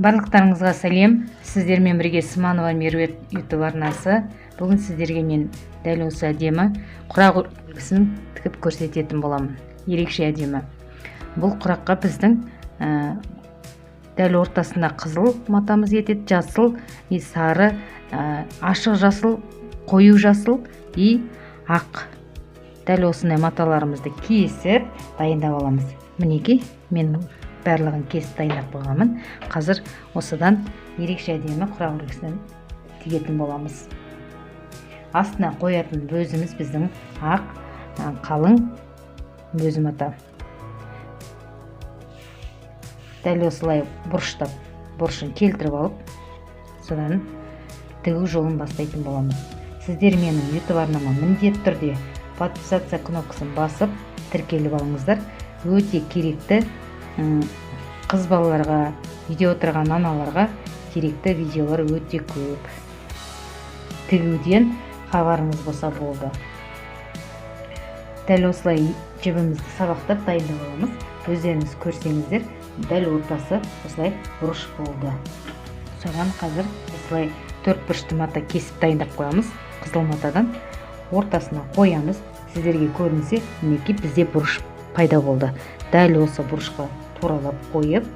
Барлықтарыңызға сәлем. Сіздермен бірге Сманова Меруерт YouTube арнасы. Бүгін сіздерге мен дәл осы әдемі құрақ үлгісін тігіп көрсететін боламын. Ерекше әдемі. Бұл құраққа біздің дәл ортасында қызыл матамыз етеді, жасыл, сары, ашық жасыл, қою жасыл и ақ. Дәл осындай маталарымызды кесіп дайындап аламыз. Мінекей, мен барлығын кесіп дайындап қойғанмын. Қазір осыдан ерекше әдемі құрақ үлгісін тігетін боламыз. Астына қоятын бөзіміз біздің ақ, қалың бөзі мата. Дәл осылай бұрыштап, бұрышын келтіріп алып, содан тігу жолын бастайтын боламыз. Сіздер менің YouTube арнама міндетті түрде подписаться кнопкасын басып, тіркеліп алыңыздар. Өте керекті қыз балаларға, видео отырған аналарға керекті видеолар өте көп. Тігуден хабарыңыз болса болды. Дәл осылай жібімізді сабақтап дайындап аламыз. Өздеріңіз көрсеңіздер, дәл ортасы осылай бұрыш болды. Соған қазір осылай 4 бұрышты мата кесіп дайындап қоямыз. Қызыл матадан ортасына қоямыз. Сіздерге көрінсе, мінекей бізде бұрыш пайда болды. Дәл осы бұрышқа туралап қойып,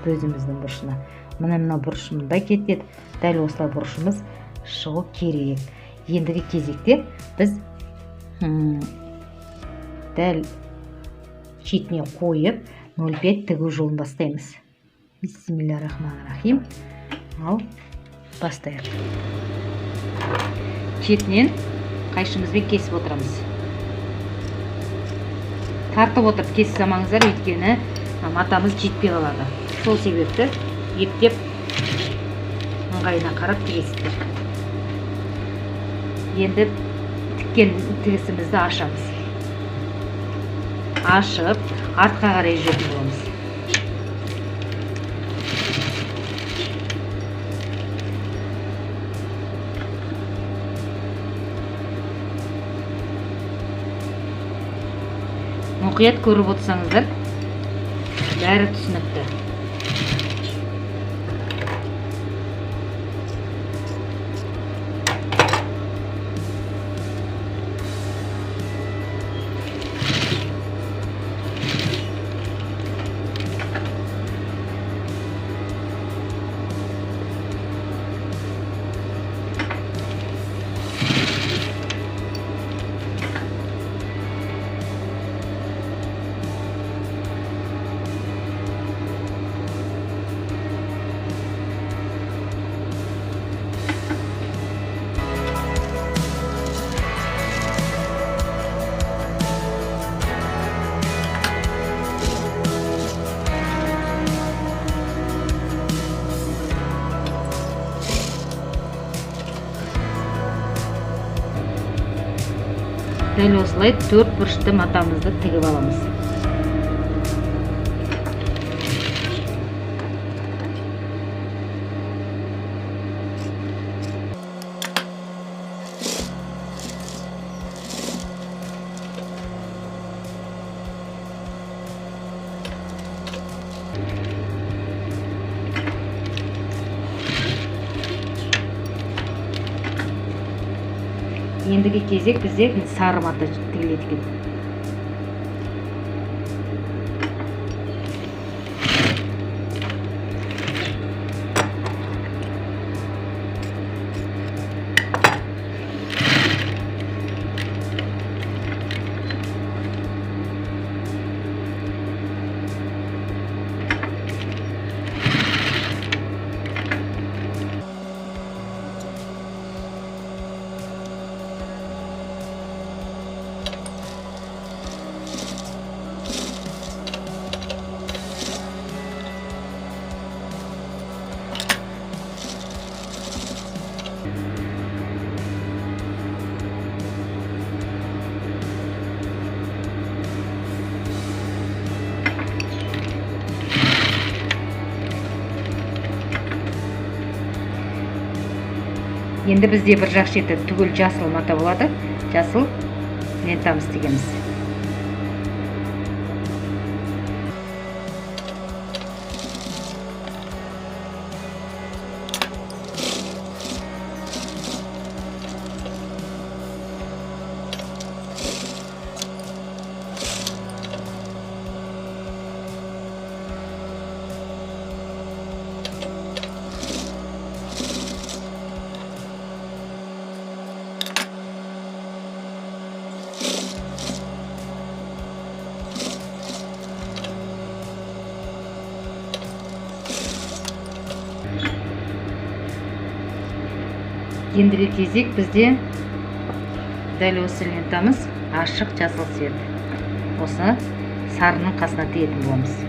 өзіміздің бұрышына. Мына бұрышымда кетеді. Дәл осылай бұрышымыз шығу керек. Ендігі кезекте біз дәл шетіне қойып 0,5 тігу жолын бастаймыз. Бисмиллахиррахманиррахим. Ал бастайық. Шетінен қайшымызбен кесіп отырамыз. Тартып отырып кесіп замаңыздар, өйткені матамыз жетпей қалады. Сол себепті ептеп ыңғайына қарап тігесіздер. Енді тіккен тігісімізді ашамыз. Ашып, артқа қарай жүретін боламыз. Мұқият көріп отырсаңыздар, бәрі түсінікті. Дәл осылай 4 бұрышты матамызды тігіп аламыз. Ендігі кезек бізде сары мата тігіледі екен. Енді бізде бір жақ шеті түгел жасыл мата болады. Жасыл лентамыз тігеміз. Ендігі кезек бізде дәл осы лентамыз ашық жасыл цвет. Осы сарының қасына тиетін боламыз.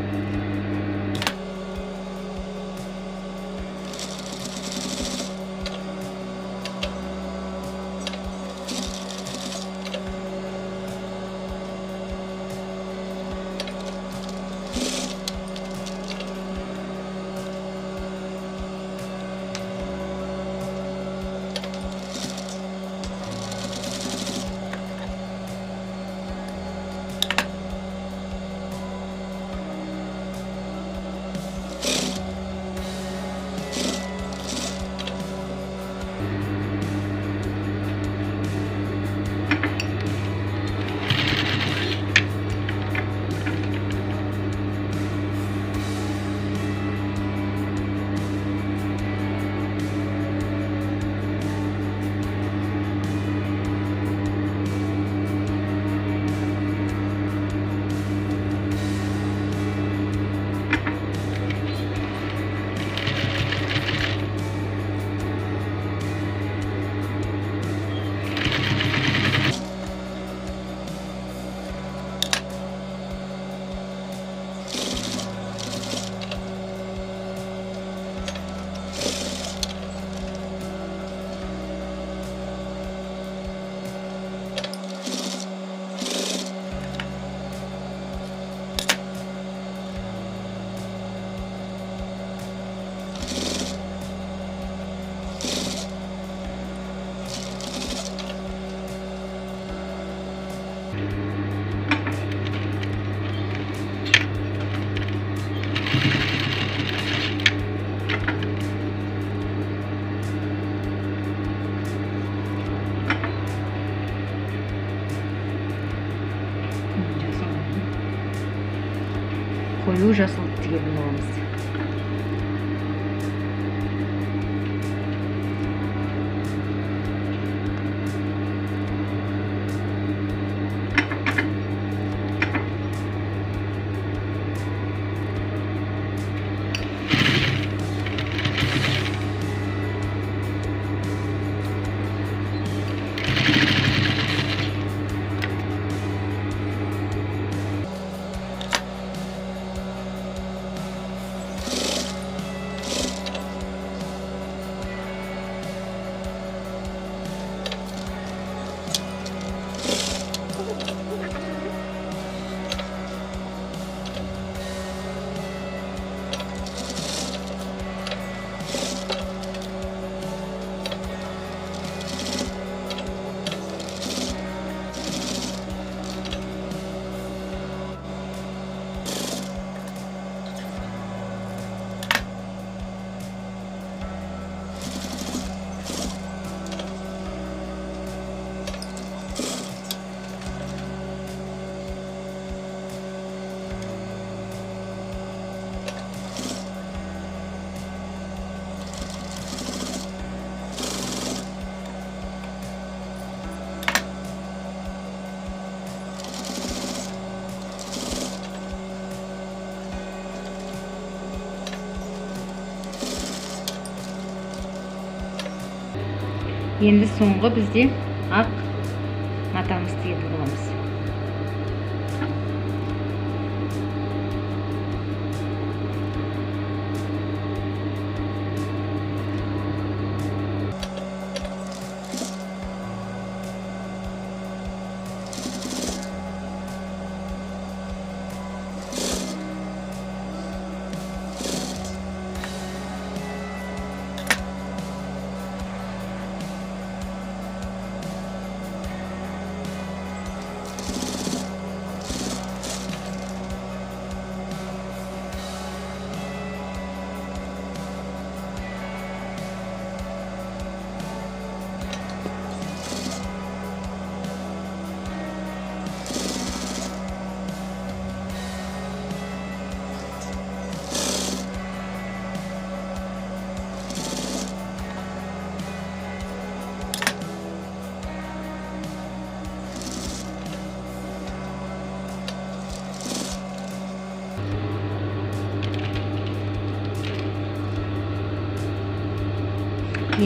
Koyu жасыл тігетін боламыз. Енді соңғы бізде ақ матамыз тігетін боламыз.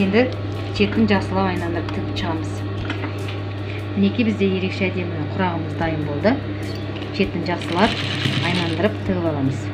Енді шетін жақсылап айналдырып тігіп шығамыз. Мінекей бізде ерекше әдемі құрағымыз дайын болды. Шетін жақсылап айналдырып тігіп аламыз.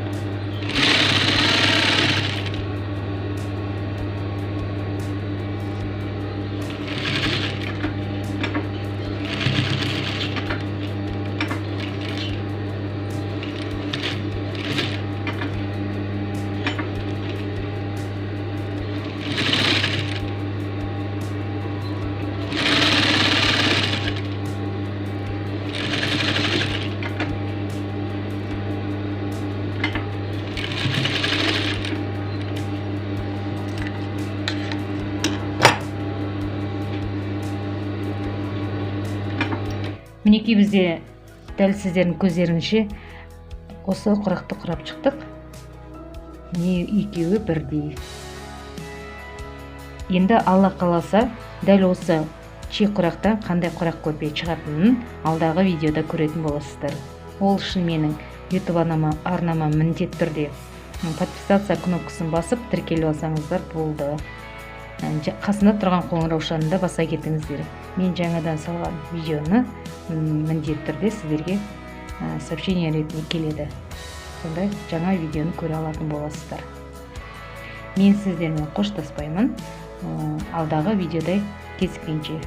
Мінекей бізде дәл сіздердің көздеріңізше осы құрақты құрап шықтық. Не екеуі бірдей. Енді Алла қаласа дәл осы чек құрақтан қандай құрақ көрпе шығатынын алдағы видеода көретін боласыздар. Ол үшін менің YouTube арнама міндетті түрде подписаться кнопкасын басып тіркеліп алсаңыздар болды. Қасында тұрған қоңыраушаны баса кетіңіздер. Мен жаңадан салған видеоны міндетті түрде сіздерге сообщение ретінде келеді. Сондай жаңа видеоны көре алатын боласыздар. Мен сіздермен қоштаспаймын. Алдағы видеода кездескенше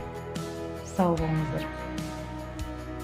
сау болыңыздар.